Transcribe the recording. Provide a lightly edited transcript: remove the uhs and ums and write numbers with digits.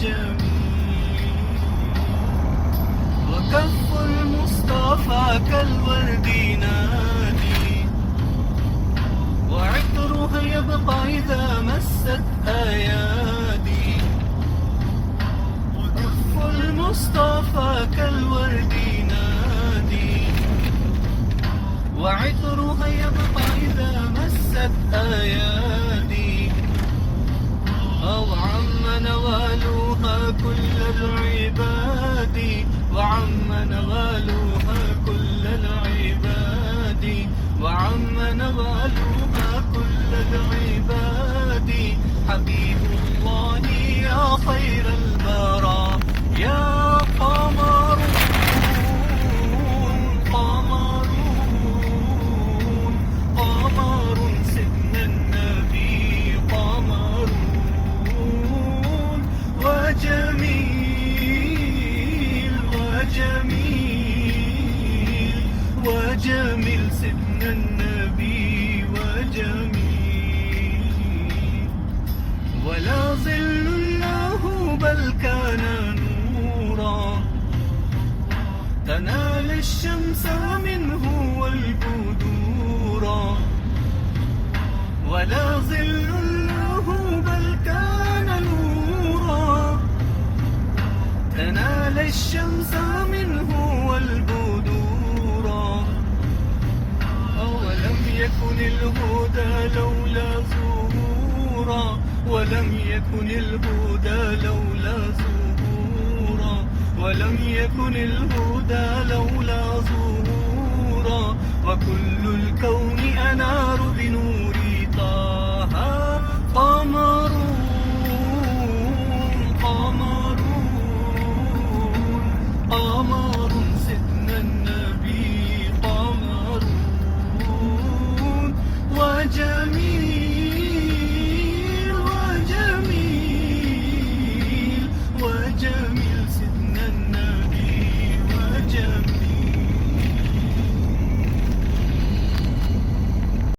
وجميل، وكف المصطفى كالورد ينادي، وعطرها يبقى إذا مست أيادي. وكف المصطفى كالورد ينادي، وعطرها يبقى إذا مست أيادي. أو عم نوالوها كل العباد، وعم نوالوها كل العباد، وعم نوالوها كل العباد. حبيب الله يا خير البرى يا قمرون قمرون قمر سيدنا النبي قمرون، وجميل وجميل وجميل سيدنا النبي وجميل. ولا ظل له بل كان نورا، تنال الشمس منه والبدورا. ولا ظل له بل كان نورا، تنال الشمس منه والبدورا. أولم يكن الهدى لولا ظهورا، ولم يكن الهدى لولا ظهورا، ولم يكن الهدى لولا ظهورا. وكل الكون أنا